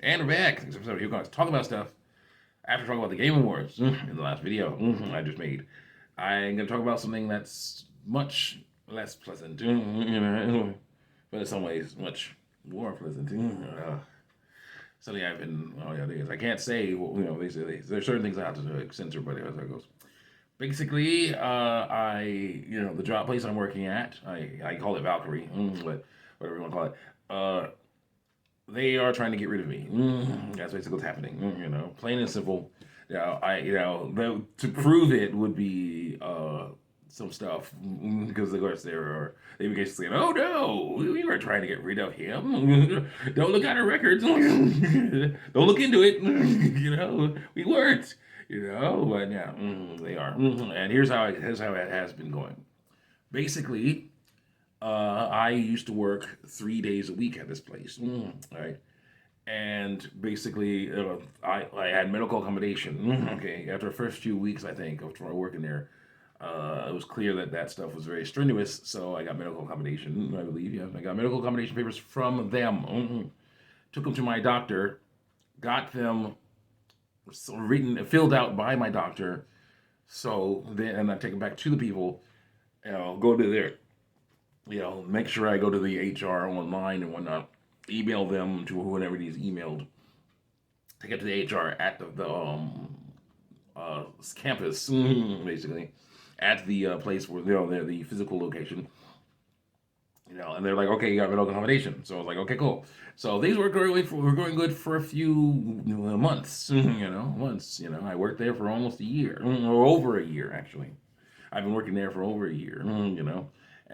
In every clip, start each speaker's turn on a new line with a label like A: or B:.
A: And we're back. So we're going to talk about stuff after talking about the Game Awards in the last video I just made. I'm going to talk about something that's much less pleasant, but in some ways much more pleasant. Something I've been, I can't say, there's certain things I have to censor, but as it goes. Basically, the job place I'm working at, I call it Valkyrie, but whatever you want to call it. They are trying to get rid of me. That's basically what's happening. Plain and simple. To prove it would be some stuff because of course they were basically saying, "Oh no, we were trying to get rid of him. Don't look at our records. Don't look into it. We weren't. But yeah, they are. And here's how it has been going. Basically, I used to work 3 days a week at this place, right? And basically, I had medical accommodation. Okay, after the first few weeks, I think, of working there, it was clear that that stuff was very strenuous. So I got medical accommodation. I believe, yeah, I got medical accommodation papers from them. Took them to my doctor, got them written, filled out by my doctor. So then, and I take them back to the people. Go to their make sure I go to the HR online and whatnot, email them to whoever needs emailed to get to the HR at the campus, basically, at the place where they're the physical location. And they're like, okay, you got medical accommodation. So I was like, okay, cool. So these were going good for a few months, months. I worked there for almost a year, or over a year actually. I've been working there for over a year,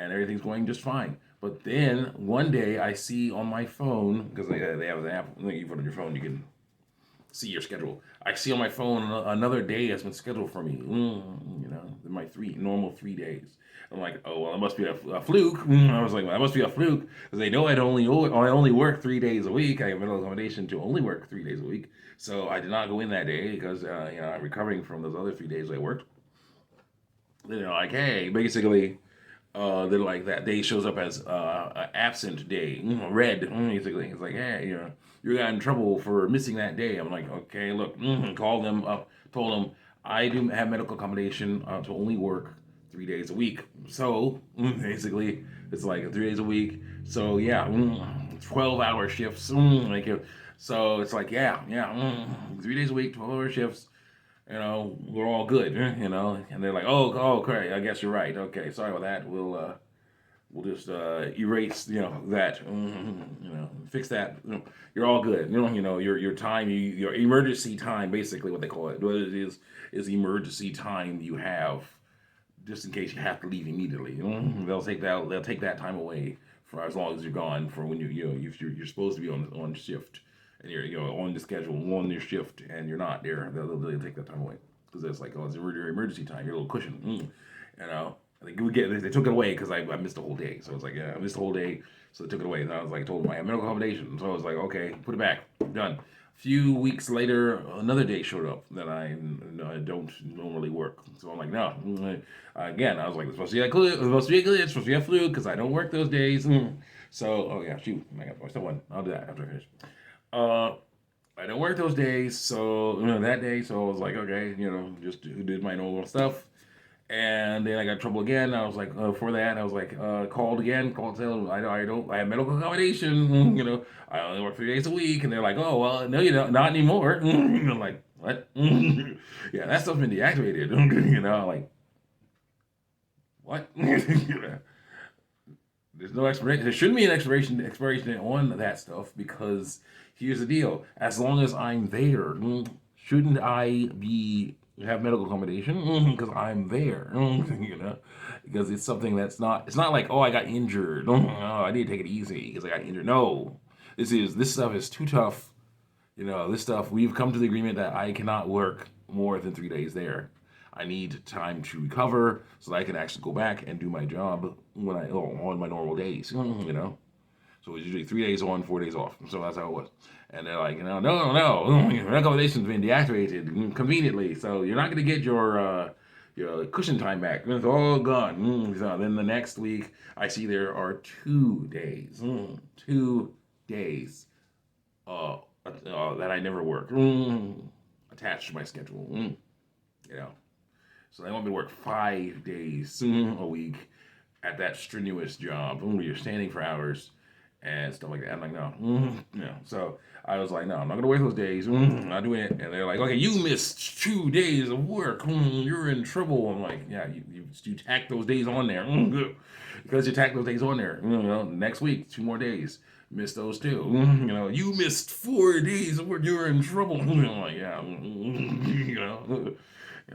A: and everything's going just fine. But then one day I see on my phone, because they have an app, you put on your phone, you can see your schedule. I see on my phone another day has been scheduled for me. My normal 3 days. I'm like, oh well, it must be a fluke. I was like, well, that must be a fluke because they know I only work 3 days a week. I have mental accommodation to only work 3 days a week, so I did not go in that day because I'm recovering from those other 3 days I worked. They're like, hey, basically, they're like that day shows up as absent day, red. Basically, it's like, hey, you got in trouble for missing that day. I'm like, okay, look, called them up, told them I do have medical accommodation to only work 3 days a week. So basically, it's like 3 days a week. So yeah, 12-hour shifts. So it's like, yeah, 3 days a week, 12-hour shifts. We're all good, And they're like, oh, okay, I guess you're right. Okay, sorry about that. We'll just erase, that, fix that. You're all good. Your time, your emergency time, basically what they call it. What it is emergency time you have, just in case you have to leave immediately. They'll take that time away for as long as you're gone for when you're supposed to be on shift and you're on the schedule on your shift and you're not there. They'll take that time away because it's like, oh, it's your emergency time, your little cushion. They took it away because I missed the whole day. So it's like, yeah, I missed the whole day. So they took it away. And I was like, told them I have medical accommodation. So I was like, okay, put it back. Done. A few weeks later, another day showed up that I don't normally work. So I'm like, no. Again, I was like, it's supposed to be a glitch. It's supposed to be a glitch. It's supposed to be a fluke because I don't work those days. So, oh yeah, shoot. I still one. I'll do that after I finish. Uh, I don't work those days. So, that day. So I was like, okay, just did my normal stuff. And then I got in trouble again. I was like, for that, I was like, called again, called to tell them I have medical accommodation. I only work 3 days a week. And they're like, oh, well, no, you don't, not anymore. I'm like, what? Yeah, that stuff's been deactivated. Like, what? There's no expiration. There shouldn't be an expiration on that stuff because here's the deal: as long as I'm there, shouldn't I be have medical accommodation because I'm there? Because it's something that's not. It's not like, oh, I got injured. Oh, I need to take it easy because I got injured. No, this stuff is too tough. This stuff we've come to the agreement that I cannot work more than 3 days there. I need time to recover so that I can actually go back and do my job on my normal days. So it's usually 3 days on, 4 days off. So that's how it was. And they're like, no, your accommodation's been deactivated conveniently, so you're not going to get your cushion time back. It's all gone. So then the next week, I see there are 2 days, 2 days uh, that I never work attached to my schedule. You know, so they want me to work 5 days a week at that strenuous job. You're standing for hours and stuff like that. I'm like, no, no. So I was like, no, I'm not gonna work those days. I'm not doing it. And they're like, okay, you missed 2 days of work. You're in trouble. I'm like, yeah, you tack those days on there because you tack those days on there. Next week, 2 more days. Missed those too. You missed 4 days of work. You're in trouble. I'm like, yeah, I'm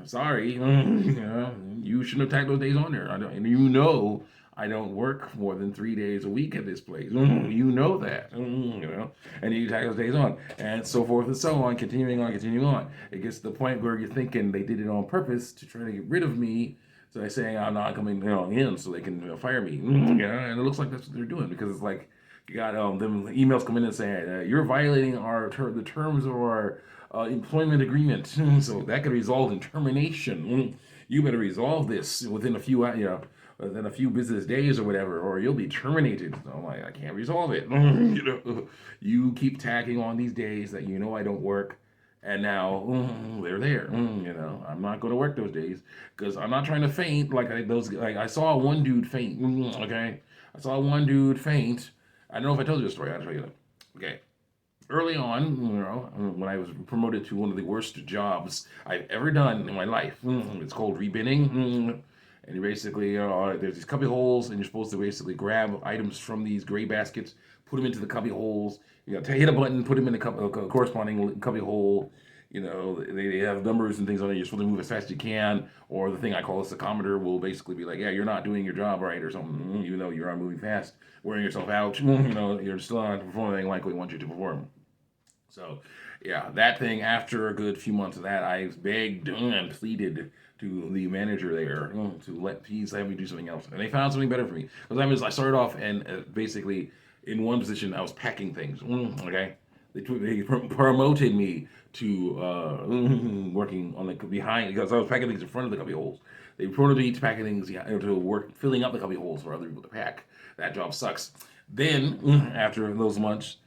A: sorry. You shouldn't have tacked those days on there. I don't, and I don't work more than 3 days a week at this place. You know that. And you tack those days on, and so forth and so on, continuing on, continuing on. It gets to the point where you're thinking they did it on purpose to try to get rid of me. So they're saying I'm not coming, in, so they can fire me. And it looks like that's what they're doing because it's like you got them emails come in and saying you're violating the terms of our employment agreement. So that could result in termination. You better resolve this within a few, within a few business days or whatever, or you'll be terminated. So I'm like, I can't resolve it. You keep tacking on these days that I don't work, and now they're there. I'm not going to work those days because I'm not trying to faint I saw one dude faint. Okay, I saw one dude faint. I don't know if I told you the story. I'll tell you that. Okay. Early on, when I was promoted to one of the worst jobs I've ever done in my life, it's called rebinning. And you basically, there's these cubby holes, and you're supposed to basically grab items from these gray baskets, put them into the cubby holes. Hit a button, put them in the corresponding cubby hole. They have numbers and things on it. You're supposed to move as fast as you can, or the thing I call a secometer will basically be like, yeah, you're not doing your job right, or something, even though you are moving fast, wearing yourself out. You're still not performing like we want you to perform. So, yeah, that thing, after a good few months of that, I begged and pleaded to the manager there to please let me do something else. And they found something better for me. Because I started off and basically in one position, I was packing things. Okay? They promoted me to working on the behind, because I was packing things in front of the cubby holes. They promoted me to packing things, to work filling up the cubby holes for other people to pack. That job sucks. Then, after those months,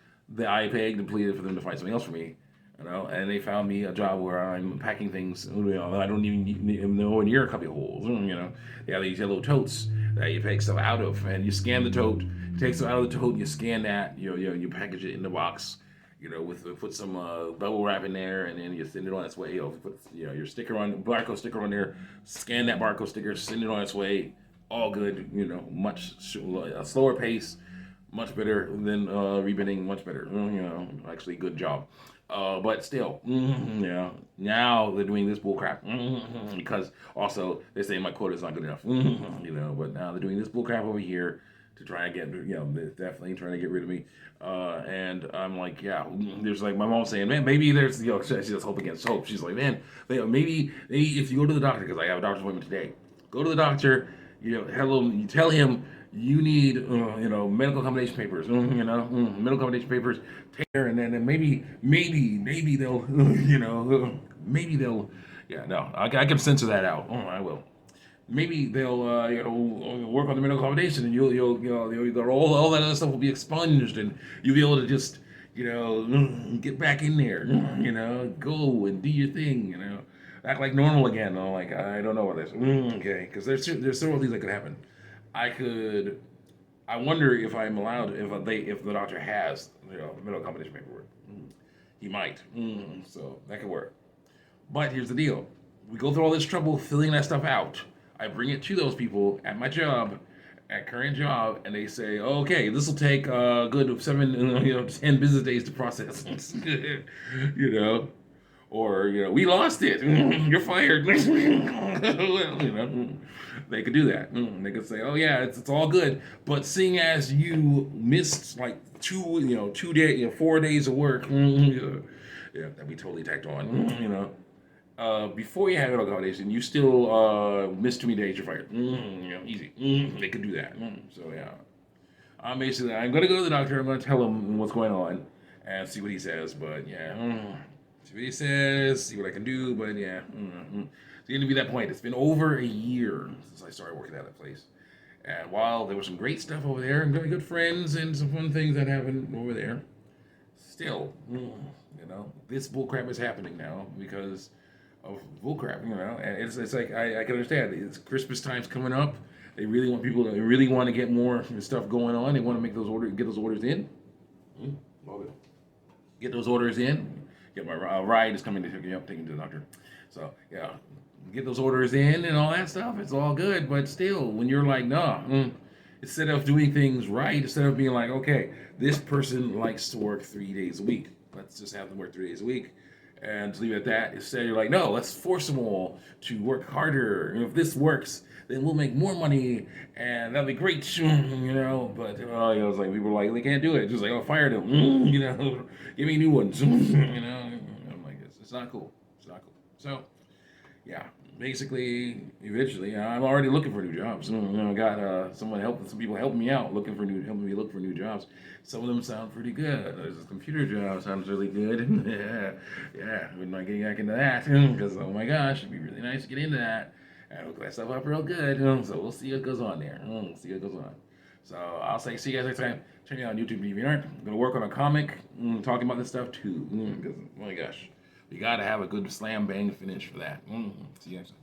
A: I begged and pleaded for them to find something else for me, and they found me a job where I'm packing things, I don't even know near a cubby holes, They have these yellow totes that you take stuff out of, and you scan the tote, take stuff out of the tote, and you scan that, you package it in the box, put some bubble wrap in there, and then you send it on its way. Put your barcode sticker on there, scan that barcode sticker, send it on its way. All good, much slower pace, much better than rebinning, much better. Actually, good job. But still, now they're doing this bullcrap because also they say my quota is not good enough. But now they're doing this bullcrap over here to try and get, they're definitely trying to get rid of me. And I'm like, yeah, there's like my mom saying, man, maybe there's, she's just hope against hope. She's like, man, maybe if you go to the doctor, because I have a doctor's appointment today, go to the doctor, you tell him you need, medical accommodation papers, medical accommodation papers, take care, and then maybe they'll, maybe they'll, yeah, no, I can censor that out. I will. Maybe they'll, work on the medical accommodation, and all that other stuff will be expunged, and you'll be able to just, get back in there, go and do your thing, act like normal again. I'm like, I don't know what this. Okay, because there's several things that could happen. I could. I wonder if I'm allowed, if the doctor has, medical accommodation paperwork. He might. So that could work. But here's the deal: we go through all this trouble filling that stuff out. I bring it to those people at my job, at current job, and they say, okay, this will take a good 10 business days to process. Or we lost it. You're fired. They could do that. They could say, oh yeah, it's all good, but seeing as you missed like 2 days, 4 days of work, yeah, that'd be totally tacked on. Before you have an accommodation, you still missed too many days, you're fired. Easy. They could do that. So yeah, I'm gonna go to the doctor. I'm gonna tell him what's going on and see what he says. But yeah, see what he says. See what I can do. But yeah, it's gonna be that point. It's been over a year since I started working at that place. And while there was some great stuff over there, and very good friends, and some fun things that happened over there, still, this bull crap is happening now because of bull crap, and it's like I can understand. It's Christmas time's coming up. They really want people to they really want to get more stuff going on. They want to make those orders, get those orders in. Love it. Get those orders in. Get my ride is coming to pick me up, taking me to the doctor. So yeah, get those orders in and all that stuff. It's all good, but still, when you're like, nah, instead of doing things right, instead of being like, okay, this person likes to work 3 days a week. Let's just have them work 3 days a week and leave it at that. Instead, you're like, no, let's force them all to work harder. If this works, then we'll make more money, and that'll be great, But I was like, people were like, they can't do it. Just like, oh, fire them, give me new ones, I'm like, it's not cool. It's not cool. So, yeah, basically, eventually, I'm already looking for new jobs. I got some people helping me out, helping me look for new jobs. Some of them sound pretty good. There's a computer job sounds really good. yeah, wouldn't mind getting back into that because oh my gosh, it'd be really nice to get into that and hook that stuff up real good. So we'll see what goes on there. See what goes on. So I'll say, see you guys next time. Check me out on YouTube, DeviantArt. I'm gonna work on a comic, talking about this stuff too. Because oh my gosh. You gotta have a good slam bang finish for that. See you next time.